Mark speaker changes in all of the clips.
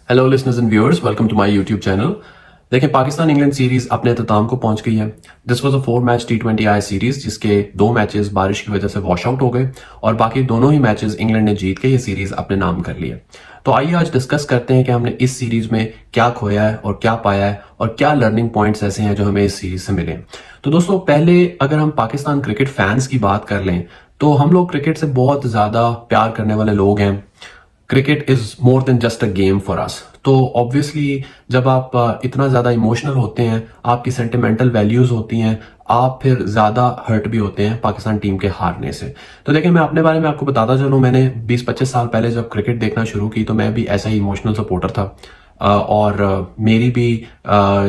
Speaker 1: Hello listeners and viewers, welcome to my YouTube channel. देखिए, Pakistan England series अपने अख्ताम को पहुंच गई है। This was a 4 match T20 I series, जिसके 2 मैचेस बारिश की वजह से वॉश आउट हो गए और बाकी दोनों ही मैचेस इंग्लैंड ने जीत के ये सीरीज अपने नाम कर लिए। तो आइए आज डिस्कस करते हैं कि हमने इस सीरीज में क्या खोया है और क्या पाया है और क्या लर्निंग पॉइंट्स ऐसे हैं जो हमें इस सीरीज से मिले। तो दोस्तों, पहले अगर हम पाकिस्तान क्रिकेट फैंस की बात कर लें तो हम लोग क्रिकेट से बहुत ज्यादा प्यार करने वाले लोग हैं। Cricket is more than just a game for us. तो ऑब्वियसली जब आप इतना ज़्यादा इमोशनल होते हैं, आपकी सेंटिमेंटल वैल्यूज़ होती हैं, आप फिर ज़्यादा हर्ट भी होते हैं पाकिस्तान टीम के हारने से। तो देखिए, मैं अपने बारे में आपको बताता चलूँ, मैंने 20-25 साल पहले जब क्रिकेट देखना शुरू की तो मैं भी ऐसा ही इमोशनल सपोर्टर था। और मेरी भी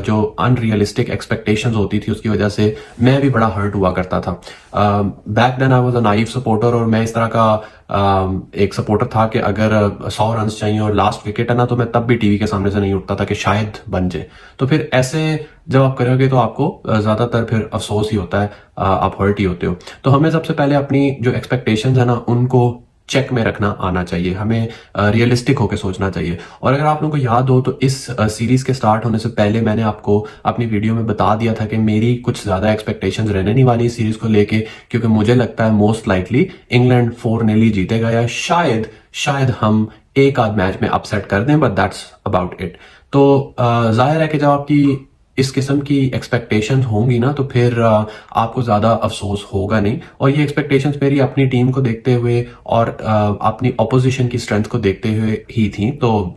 Speaker 1: जो अनरियलिस्टिक एक्सपेक्टेशंस होती थी उसकी वजह से मैं भी बड़ा हर्ट हुआ करता था। Back then I was a naive supporter और मैं इस तरह का एक सपोर्टर था कि अगर 100 रन चाहिए और लास्ट विकेट है ना, तो मैं तब भी टीवी के सामने से नहीं उठता था कि शायद बन जाए। तो फिर ऐसे जब आप करोगे तो आपको ज्यादातर फिर अफसोस ही होता है, आप हर्ट ही होते हो। तो हमें सबसे पहले अपनी जो एक्सपेक्टेशंस है ना उनको चेक में रखना आना चाहिए, हमें रियलिस्टिक होकर सोचना चाहिए। और अगर आप लोगों को याद हो तो इस सीरीज के स्टार्ट होने से पहले मैंने आपको अपनी वीडियो में बता दिया था कि मेरी कुछ ज्यादा एक्सपेक्टेशंस रहने नहीं वाली इस सीरीज को लेके, क्योंकि मुझे लगता है मोस्ट लाइकली इंग्लैंड 4-0 जीतेगा या शायद शायद हम एक आध मैच में अपसेट कर दें, बट दैट्स अबाउट इट। तो जाहिर है कि जब आपकी इस किस्म की एक्सपेक्टेशंस होंगी ना तो फिर आपको ज़्यादा अफसोस होगा नहीं। और ये एक्सपेक्टेशंस मेरी अपनी टीम को देखते हुए और अपनी ऑपोजिशन की स्ट्रेंथ को देखते हुए ही थी। तो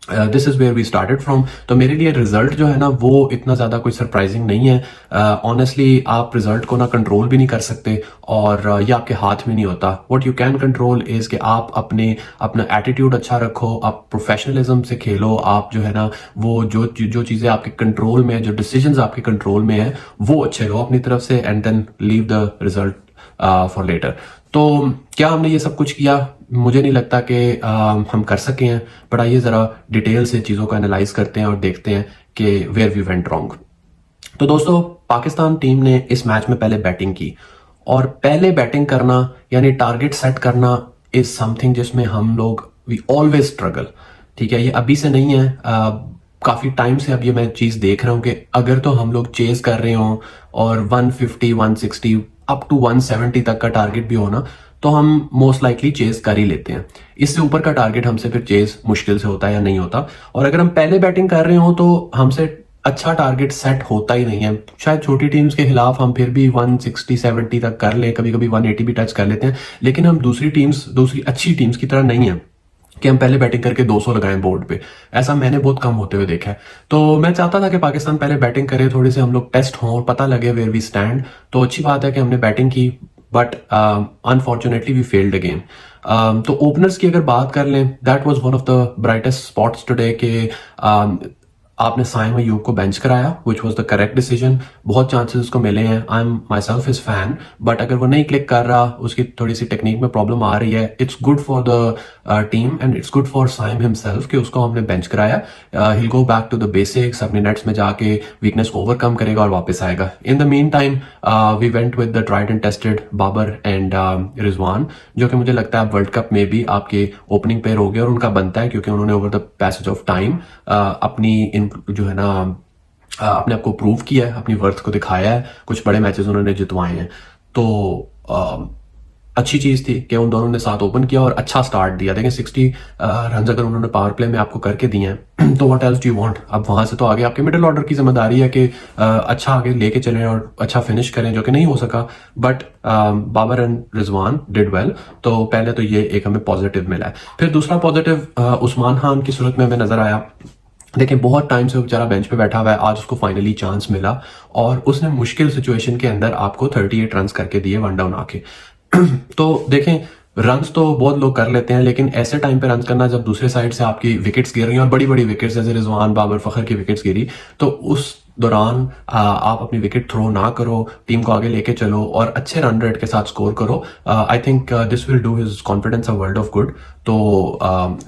Speaker 1: this is where we started from. तो मेरे लिए रिजल्ट जो है ना वो इतना ज़्यादा कोई सरप्राइजिंग नहीं है। ऑनेस्टली आप रिजल्ट को ना कंट्रोल भी नहीं कर सकते और ये आपके हाथ में नहीं होता। What you can control is कि आप अपना एटीट्यूड अच्छा रखो, आप प्रोफेशनलिज्म से खेलो, आप जो है ना वो जो चीज़ें आपके कंट्रोल में है, जो डिसीजंस आपके कंट्रोल में है, वो अच्छे लो अपनी तरफ से and then leave the result for later. तो क्या हमने ये सब कुछ किया? मुझे नहीं लगता कि हम कर सके हैं, बट आइए ज़रा डिटेल से चीज़ों को एनालाइज करते हैं और देखते हैं कि वेयर वी वेंट रॉन्ग। तो दोस्तों, पाकिस्तान टीम ने इस मैच में पहले बैटिंग की और पहले बैटिंग करना यानी टारगेट सेट करना इज समथिंग जिसमें हम लोग वी ऑलवेज स्ट्रगल। ठीक है, ये अभी से नहीं है, काफ़ी टाइम से अब ये मैं चीज़ देख रहा हूँ कि अगर तो हम लोग चेज कर रहे हों और 150 160 अप टू 170 तक का टारगेट भी हो ना, तो हम मोस्ट लाइकली चेज कर ही लेते हैं। इससे ऊपर का टारगेट हमसे फिर चेज मुश्किल से होता है या नहीं होता। और अगर हम पहले बैटिंग कर रहे हो तो हमसे अच्छा टारगेट सेट होता ही नहीं है। शायद छोटी टीम्स के खिलाफ हम फिर भी 160-170 तक कर ले, कभी कभी 180 भी टच कर लेते हैं, लेकिन हम दूसरी अच्छी टीम्स की तरह नहीं है कि हम पहले बैटिंग करके 200 लगाएं बोर्ड पे। ऐसा मैंने बहुत कम होते हुए देखा है। तो मैं चाहता था कि पाकिस्तान पहले बैटिंग करे, थोड़ी से हम लोग टेस्ट हों और पता लगे वेयर वी स्टैंड। तो अच्छी बात है कि हमने बैटिंग की, but unfortunately we failed again. तो ओपनर्स की अगर बात कर लें, that was one of the brightest spots today के आपने साइम अयूब को बेंच कराया, which was the correct decision. बहुत चांसेस उसको मिले हैं, I am myself is fan, but अगर वो नहीं क्लिक कर रहा, उसकी थोड़ी सी टेक्निक में प्रॉब्लम आ रही है, it's good for the team and it's good for Saim himself कि उसको हमने बेंच कराया। He'll go back to the basics, अपने नेट्स में जाके वीकनेस को ओवरकम करेगा और वापस आएगा। In the mean time we went with the tried and tested Babar and Rizwan, जो कि मुझे लगता है वर्ल्ड कप में भी आपके ओपनिंग पेयर हो गए और उनका बनता है, क्योंकि उन्होंने over the passage of time अपनी जो है ना अपने आप को प्रूव किया है, अपनी वर्थ को दिखाया है, कुछ बड़े मैचेस उन्होंने जितवाए हैं। तो अच्छी चीज थी कि उन दोनों ने साथ ओपन किया और अच्छा स्टार्ट दिया। देखें, 60 रन अगर उन्होंने पावर प्ले में आपको करके दिए हैं तो what else do you want. अब वहां से तो आगे आपके मिडिल ऑर्डर की जिम्मेदारी है कि अच्छा आगे लेके चलें और अच्छा फिनिश करें, जो कि नहीं हो सका। But Babar and Rizwan did well. तो पहले तो ये एक हमें पॉजिटिव मिला है। फिर दूसरा पॉजिटिव उस्मान खान की सूरत में हमें नजर आया। देखिए, बहुत टाइम से बेचारा बेंच पे बैठा हुआ है, आज उसको फाइनली चांस मिला और उसने मुश्किल सिचुएशन के अंदर आपको 38 रन करके दिए, वन डाउन आके। तो देखें, रन्स तो बहुत लोग कर लेते हैं, लेकिन ऐसे टाइम पे रन करना जब दूसरे साइड से आपकी विकेट्स गिर रही हैं और बड़ी बड़ी विकेट्स जैसे रिजवान, बाबर, फखर की विकेट्स गिरी, तो उस दौरान आप अपनी विकेट थ्रो ना करो, टीम को आगे लेके चलो और अच्छे रन रेट के साथ स्कोर करो। I think this will do his confidence a world of good. तो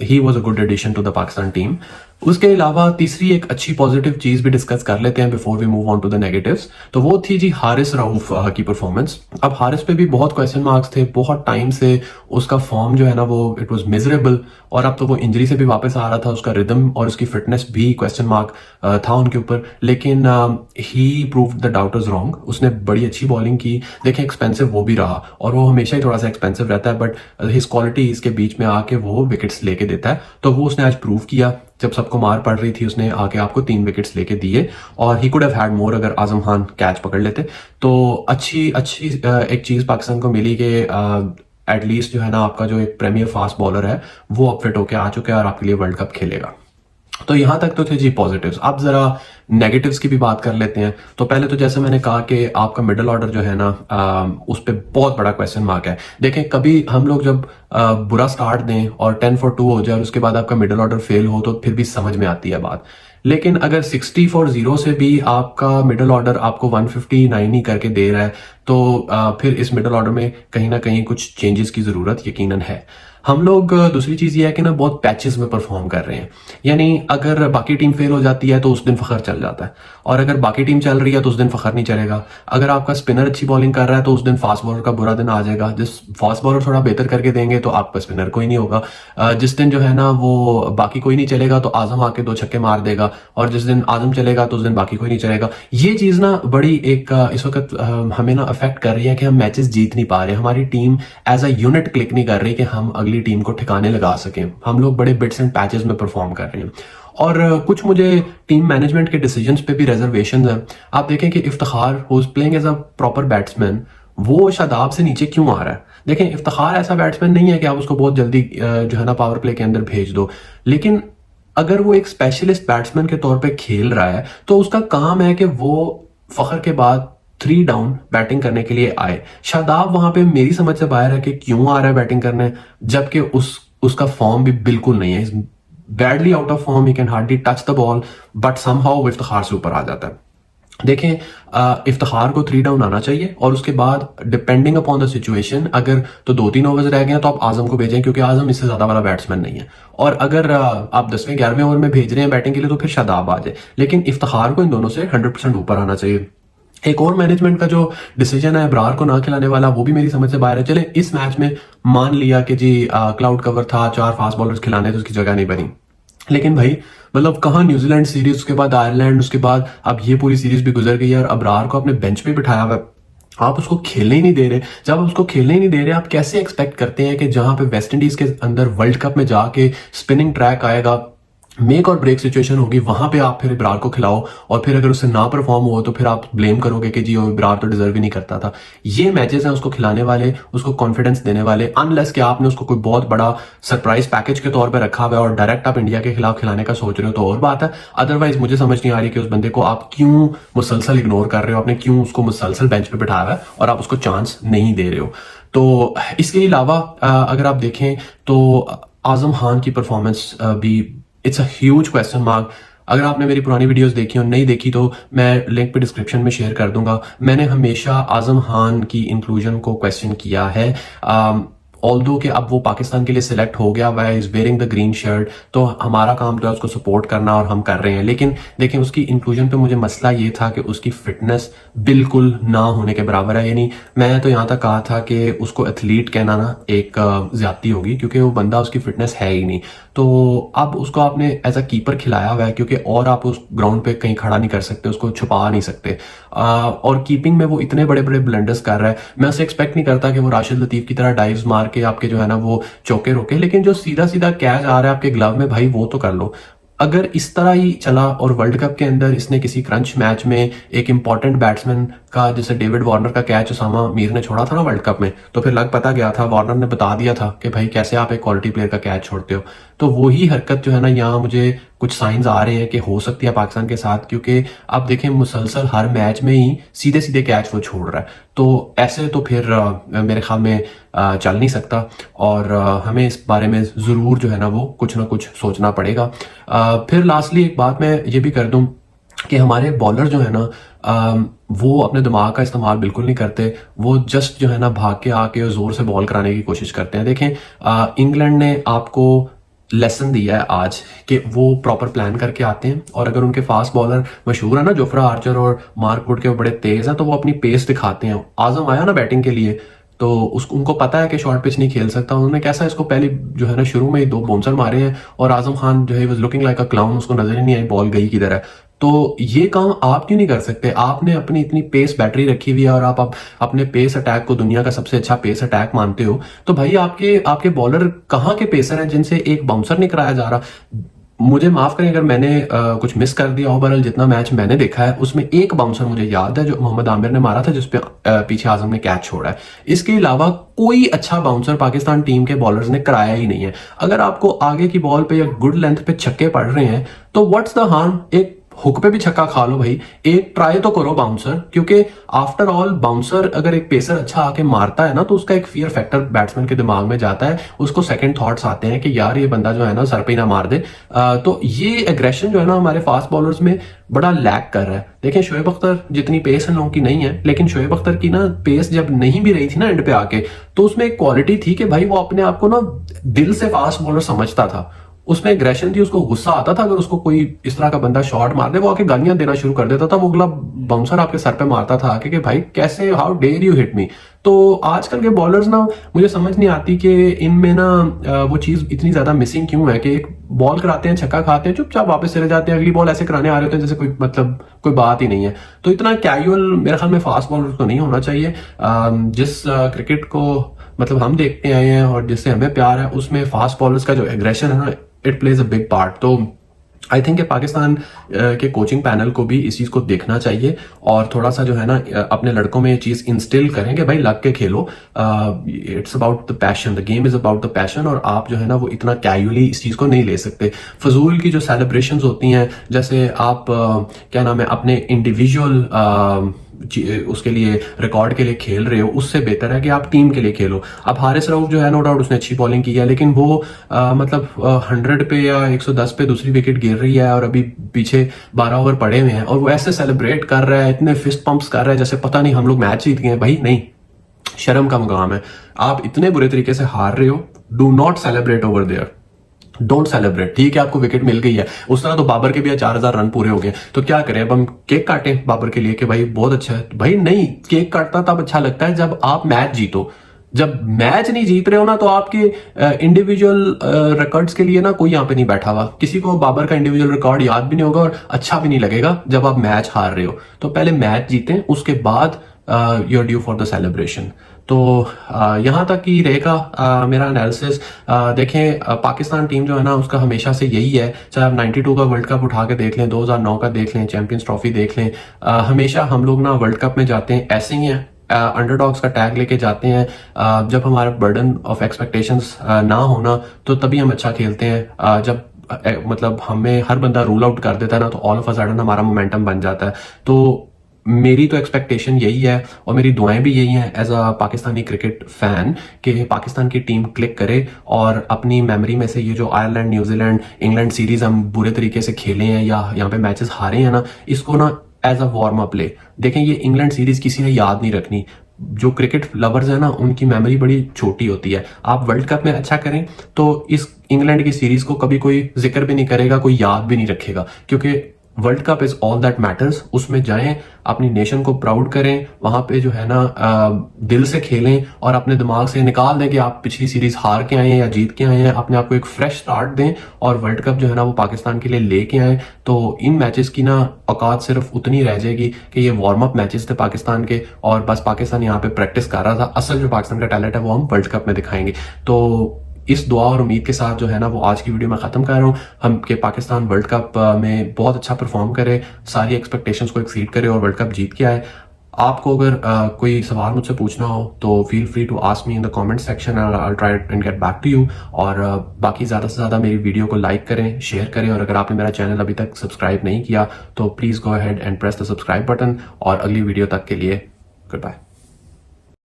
Speaker 1: he was a good addition to the Pakistan team. उसके अलावा तीसरी एक अच्छी पॉजिटिव चीज भी डिस्कस कर लेते हैं before we move on to the negatives. तो वो थी जी हारिस रऊफ की परफॉर्मेंस। अब हारिस पे भी बहुत क्वेश्चन मार्क्स थे, बहुत टाइम से उसका फॉर्म जो है ना वो इट वाज मिजरेबल, और अब तो वो इंजरी से भी वापस आ रहा था, उसका रिदम और उसकी फिटनेस भी क्वेश्चन मार्क था उनके ऊपर। लेकिन ही प्रूव द डाउटर्स रॉन्ग, उसने बड़ी अच्छी बॉलिंग की। देखें एक्सपेंसिव वो भी रहा, और वो हमेशा ही थोड़ा सा एक्सपेंसिव रहता है, बट हिज क्वालिटी इसके बीच में आके वो विकेट्स लेके देता है। तो वो उसने आज प्रूव किया, जब सबको मार पड़ रही थी उसने आके आपको 3 विकेट्स लेके दिए, और he could have had more अगर आजम खान कैच पकड़ लेते। तो अच्छी अच्छी एक चीज पाकिस्तान को मिली कि एटलीस्ट जो है ना आपका जो एक प्रीमियर फास्ट बॉलर है वो अब फिट होके आ चुका है और आपके लिए वर्ल्ड कप खेलेगा। तो यहां तक तो थे जी पॉजिटिव्स। अब जरा नेगेटिव्स की भी बात कर लेते हैं। तो पहले तो जैसे मैंने कहा कि आपका मिडिल ऑर्डर जो है ना उस पर बहुत बड़ा क्वेश्चन मार्क है। देखें कभी हम लोग जब बुरा स्टार्ट दें और 10 for 2 हो जाए और उसके बाद आपका मिडिल ऑर्डर फेल हो तो फिर भी समझ में आती है बात। लेकिन अगर 60 for 0 से भी आपका मिडिल ऑर्डर आपको 159 ही करके दे रहा है, तो फिर इस मिडिल ऑर्डर में कहीं ना कहीं कुछ चेंजेस की जरूरत यकीनन है। हम लोग दूसरी चीज ये है कि ना बहुत पैचेस में परफॉर्म कर रहे हैं, यानी अगर बाकी टीम फेल हो जाती है तो उस दिन फखर चल जाता है, और अगर बाकी टीम चल रही है तो उस दिन फखर नहीं चलेगा। अगर आपका स्पिनर अच्छी बॉलिंग कर रहा है तो उस दिन फास्ट बॉलर का बुरा दिन आ जाएगा। जिस फास्ट बॉलर थोड़ा बेहतर करके देंगे तो आपका स्पिनर कोई नहीं होगा। जिस दिन जो है ना वो बाकी कोई नहीं चलेगा तो आजम आके 2 छक्के मार देगा, और जिस दिन आजम चलेगा तो उस दिन बाकी कोई नहीं चलेगा। ये चीज ना बड़ी एक इस वक्त हमें ना अफेक्ट कर रही है कि हम मैचेस जीत नहीं पा रहे, हमारी team as a unit click नहीं कर रही कि हम अगली टीम को ठिकाने लगा सकें। हम लोग बड़े बिट्स एंड पैचेस में परफॉर्म कर रहे हैं, और कुछ मुझे टीम मैनेजमेंट के डिसीजंस पे भी रिजर्वेशन है। आप देखें कि Iftikhar who is playing as a proper batsman, वो शादाब से नीचे क्यों आ रहा है। देखें इफ्तिखार ऐसा बैट्समैन नहीं है कि आप उसको बहुत जल्दी जो है ना पावर प्ले के अंदर भेज दो, लेकिन अगर वो एक स्पेशलिस्ट बैट्समैन के तौर पे खेल रहा है तो उसका काम है कि वो फखर के बाद 3 डाउन बैटिंग करने के लिए आए। शादाब वहां पे मेरी समझ से बाहर है कि क्यों आ रहा है बैटिंग करने, जबकि उसका फॉर्म भी बिल्कुल नहीं है। Badly out of form, he can hardly touch the ball, but somehow Iftikhar से ऊपर आ जाता है। देखें इफ्तिखार को 3 डाउन आना चाहिए, और उसके बाद डिपेंडिंग अपॉन द सिचुएशन अगर तो 2-3 ओवर्स रह गए तो आप आजम को भेजें, क्योंकि आजम इससे ज्यादा वाला बैट्समैन नहीं है। और अगर आप 10वें 11वें ओवर में भेज रहे हैं बैटिंग के लिए तो फिर शादाब आ जाए, लेकिन इफ्तिखार को इन दोनों से 100% ऊपर आना चाहिए। एक और मैनेजमेंट का जो डिसीजन है इब्रार को ना खिलाने वाला, वो भी मेरी समझ से बाहर है। चले इस मैच में मान लिया कि जी क्लाउड कवर था, 4 फास्ट बॉलर्स खिलाने तो उसकी जगह नहीं बनी, लेकिन भाई मतलब कहाँ न्यूजीलैंड सीरीज, उसके बाद आयरलैंड, उसके बाद अब ये पूरी सीरीज भी गुजर गई है, और अबरार को अपने बेंच पे बिठाया हुआ है, आप उसको खेलने ही नहीं दे रहे। जब आप उसको खेलने ही नहीं दे रहे, आप कैसे एक्सपेक्ट करते हैं कि जहां पे वेस्ट इंडीज के अंदर वर्ल्ड कप में जाके स्पिनिंग ट्रैक आएगा, मेक और ब्रेक सिचुएशन होगी, वहां पे आप फिर इब्रार को खिलाओ, और फिर अगर उससे ना परफॉर्म हो तो फिर आप ब्लेम करोगे कि जी वो इब्रार तो डिजर्व ही नहीं करता था। ये मैचेस हैं उसको खिलाने वाले, उसको कॉन्फिडेंस देने वाले, अनलेस कि आपने उसको कोई बहुत बड़ा सरप्राइज पैकेज के तौर पे रखा हुआ है और डायरेक्ट आप इंडिया के खिलाफ खिलाने का सोच रहे हो तो और बात है। अदरवाइज मुझे समझ नहीं आ रही कि उस बंदे को आप क्यों मुसलसल इग्नोर कर रहे हो, आपने क्यों उसको मुसलसल बेंच पे बिठाया हुआ है और आप उसको चांस नहीं दे रहे हो। तो इसके अलावा अगर आप देखें तो आजम खान की परफॉर्मेंस भी it's a huge question mark. अगर आपने मेरी पुरानी वीडियोस देखी और नहीं देखी तो मैं लिंक पे डिस्क्रिप्शन में शेयर कर दूंगा। मैंने हमेशा आजम खान की इंक्लूजन को क्वेश्चन किया है, ऑल्दो कि अब वो पाकिस्तान के लिए सिलेक्ट हो गया हुआ है, is wearing the green shirt, तो हमारा काम तो है उसको सपोर्ट करना और हम कर रहे हैं। लेकिन देखिए उसकी इंक्लूजन पे मुझे मसला ये था कि उसकी फिटनेस बिल्कुल ना होने के बराबर है। यानी मैं तो यहाँ तक कहा था कि उसको एथलीट कहना ना एक ज्यादती होगी, क्योंकि वो बंदा उसकी फिटनेस है ही नहीं। तो अब उसको आपने एज अ कीपर खिलाया हुआ है, क्योंकि और आप उस ग्राउंड पे कहीं खड़ा नहीं कर सकते, उसको छुपा नहीं सकते, और कीपिंग में वो इतने बड़े बड़े ब्लंडर्स कर रहा है। मैं उसे एक्सपेक्ट नहीं करता कि वो राशिद लतीफ की तरह डाइव्स मार के आपके जो है ना वो चौके रोके, लेकिन जो सीधा सीधा कैच आ रहा है आपके ग्लव में, भाई वो तो कर लो। अगर इस तरह ही चला और वर्ल्ड कप के अंदर इसने किसी क्रंच मैच में एक इंपॉर्टेंट बैट्समैन का, जैसे डेविड वार्नर का कैच उसामा मीर ने छोड़ा था ना वर्ल्ड कप में, तो फिर लग पता गया था, वार्नर ने बता दिया था कि भाई कैसे आप एक क्वालिटी प्लेयर का कैच छोड़ते हो। तो वही हरकत जो है ना यहाँ मुझे कुछ साइंस आ रहे हैं कि हो सकती है पाकिस्तान के साथ, क्योंकि आप देखें मुसलसल हर मैच में ही सीधे सीधे कैच वो छोड़ रहा है। तो ऐसे तो फिर मेरे ख्याल में चल नहीं सकता, और हमें इस बारे में जरूर जो है ना वो कुछ ना कुछ सोचना पड़ेगा। फिर लास्टली एक बात मैं ये भी कर दूं कि हमारे बॉलर जो है ना वो अपने दिमाग का इस्तेमाल बिल्कुल नहीं करते। वो जस्ट जो है ना भाग के आके जोर से बॉल कराने की कोशिश करते हैं। देखें, इंग्लैंड ने आपको लेसन दिया है आज कि वो प्रॉपर प्लान करके आते हैं, और अगर उनके फास्ट बॉलर मशहूर है ना, जोफ्रा आर्चर और मार्क वुड के, वो बड़े तेज हैं, तो वो अपनी पेस दिखाते हैं। आजम आया ना बैटिंग के लिए, तो उसको उनको पता है कि शॉर्ट पिच नहीं खेल सकता। उन्होंने कैसा इसको पहले जो है ना शुरू में ही 2 बाउंसर मारे हैं, और आजम खान जो है was looking like a clown, उसको नजर ही नहीं आई बॉल गई किधर है। तो ये काम आप क्यों नहीं कर सकते? आपने अपनी इतनी पेस बैटरी रखी हुई है, और आप अपने पेस अटैक को दुनिया का सबसे अच्छा पेस अटैक मानते हो, तो भाई आपके आपके बॉलर कहाँ के पेसर हैं जिनसे एक बाउंसर नहीं कराया जा रहा? मुझे माफ करें अगर मैंने कुछ मिस कर दिया हो, बहरहाल जितना मैच मैंने देखा है उसमें एक बाउंसर मुझे याद है जो मोहम्मद आमिर ने मारा था, जिसपे पीछे आजम ने कैच छोड़ा है। इसके अलावा कोई अच्छा बाउंसर पाकिस्तान टीम के बॉलर्स ने कराया ही नहीं है। अगर आपको आगे की बॉल पे या गुड लेंथ पे छक्के पड़ रहे हैं तो व्हाट्स द हार्म, एक हुक पे भी छक्का खा लो भाई, एक ट्राई तो करो बाउंसर। क्योंकि आफ्टर ऑल बाउंसर अगर एक पेसर अच्छा आके मारता है ना, तो उसका एक फियर फैक्टर बैट्समैन के दिमाग में जाता है, उसको सेकंड थॉट्स आते हैं कि यार ये बंदा जो है ना सर पे ना मार दे। तो ये एग्रेशन जो है ना हमारे फास्ट बॉलर्स में बड़ा लैक कर रहा है। देखें, शोएब अख्तर जितनी पेस इन लोगों की नहीं है, लेकिन शोएब अख्तर की ना पेस जब नहीं भी रही थी ना एंड पे आके, तो उसमें एक क्वालिटी थी कि भाई वो अपने आप को ना दिल से फास्ट बॉलर समझता था। उसमें एग्रेशन थी, उसको गुस्सा आता था अगर उसको कोई इस तरह का बंदा शॉट मार दे, वो आके गालियां देना शुरू कर देता था। वो अगला बाउंसर आपके सर पे मारता था आके कि भाई कैसे, how dare you hit me. तो आजकल के बॉलर्स ना, मुझे समझ नहीं आती कि इनमें ना वो चीज इतनी ज्यादा मिसिंग क्यों है कि एक बॉल कराते हैं, छक्का खाते हैं, चुपचाप वापस चले जाते हैं, अगली बॉल ऐसे कराने आ रहे होते हैं जैसे कोई मतलब कोई बात ही नहीं है। तो इतना कैजुअल मेरे ख्याल में फास्ट बॉलर को नहीं होना चाहिए। जिस क्रिकेट को मतलब हम देखते आए हैं और जिससे हमें प्यार है, उसमें फास्ट बॉलर्स का जो एग्रेशन है ना, it plays a big part. तो आई थिंक पाकिस्तान के कोचिंग पैनल को भी इस चीज को देखना चाहिए, और थोड़ा सा जो है ना अपने लड़कों में ये चीज इंस्टिल करें कि भाई लग के खेलो। It's about the passion, the game is about the passion, और आप जो है ना वो इतना कैजुअली इस चीज को नहीं ले सकते। फजूल की जो सेलिब्रेशंस होती हैं, जैसे आप क्या नाम है, अपने इंडिविजुअल उसके लिए रिकॉर्ड के लिए खेल रहे हो, उससे बेहतर है कि आप टीम के लिए खेलो। अब हारिस रऊफ जो है, नो डाउट उसने अच्छी बॉलिंग की है, लेकिन वो मतलब 100 पे या 110 पे दूसरी विकेट गिर रही है, और अभी पीछे 12 ओवर पड़े हुए हैं, और वो ऐसे सेलिब्रेट कर रहा है, इतने फिस्ट पंप्स कर रहा है जैसे पता नहीं हम लोग मैच जीत गए हैं। भाई नहीं, शर्म का मुकाम है। आप इतने बुरे तरीके से हार रहे हो, do not celebrate over there, don't celebrate. ठीक है, आपको विकेट मिल गई है, उस तरह तो बाबर के भी 4000 रन पूरे हो गए, तो क्या करें अब हम केक काटें बाबर के लिए कि भाई बहुत अच्छा है? भाई नहीं, केक काटना तब अच्छा लगता है जब आप मैच जीतो। जब मैच नहीं जीत रहे हो ना, तो आपके इंडिविजुअल रिकॉर्ड्स के लिए ना कोई यहाँ पे नहीं बैठा हुआ। किसी को बाबर का इंडिविजुअल रिकॉर्ड याद भी नहीं होगा और अच्छा भी नहीं लगेगा जब आप मैच हार रहे हो। तो पहले मैच जीतें, उसके बाद you are due for the celebration. तो यहाँ तक ही रहेगा मेरा एनालिसिस। देखें, पाकिस्तान टीम जो है ना उसका हमेशा से यही है, चाहे आप 92 का वर्ल्ड कप उठा के देख लें, 2009 का देख लें, चैंपियंस ट्रॉफी देख लें, हमेशा हम लोग ना वर्ल्ड कप में जाते हैं ऐसे ही हैं, अंडरडॉग्स का टैग लेके जाते हैं। जब हमारा बर्डन ऑफ एक्सपेक्टेशंस ना होना, तो तभी हम अच्छा खेलते हैं। जब मतलब हमें हर बंदा रूल आउट कर देता है ना, तो ऑल ऑफ अ सडन हमारा मोमेंटम बन जाता है। तो मेरी तो एक्सपेक्टेशन यही है, और मेरी दुआएं भी यही हैं as a Pakistani cricket fan, कि पाकिस्तान की टीम क्लिक करे और अपनी मेमोरी में से ये जो आयरलैंड, न्यूजीलैंड, इंग्लैंड सीरीज हम बुरे तरीके से खेले हैं या यहाँ पे मैचेस हारे हैं ना, इसको ना एज अ वार्म अप ले। देखें, ये इंग्लैंड सीरीज किसी ने याद नहीं रखनी। जो क्रिकेट लवर्स है ना, उनकी मेमोरी बड़ी छोटी होती है। आप वर्ल्ड कप में अच्छा करें तो इस इंग्लैंड की सीरीज को कभी कोई जिक्र भी नहीं करेगा, कोई याद भी नहीं रखेगा, क्योंकि world cup is all that matters. उसमें जाएं, अपनी नेशन को प्राउड करें, वहां पे जो है ना दिल से खेलें, और अपने दिमाग से निकाल दें कि आप पिछली सीरीज हार के आए हैं या जीत के आए हैं। अपने आप को एक फ्रेश स्टार्ट दें, और वर्ल्ड कप जो है ना वो पाकिस्तान के लिए लेके आए। तो इन मैचेस की ना औकात सिर्फ उतनी रह जाएगी कि ये वार्म अप मैचेस थे पाकिस्तान के, और बस पाकिस्तान यहाँ पे प्रैक्टिस कर रहा था। असल जो पाकिस्तान का टैलेंट है वो हम वर्ल्ड कप में दिखाएंगे। तो इस दुआ और उम्मीद के साथ जो है ना वो आज की वीडियो में खत्म कर रहा हूँ। हम के पाकिस्तान वर्ल्ड कप में बहुत अच्छा परफॉर्म करे, सारी एक्सपेक्टेशंस को एक्सीड करे और वर्ल्ड कप जीत के आए। आपको अगर कोई सवाल मुझसे पूछना हो तो feel free to ask me in the comment section, I try and get back to you. और बाकी ज़्यादा से ज़्यादा मेरी वीडियो को लाइक करें, शेयर करें, और अगर आपने मेरा चैनल अभी तक सब्सक्राइब नहीं किया तो please go ahead and press the subscribe button. और अगली वीडियो तक के लिए गुड बाय।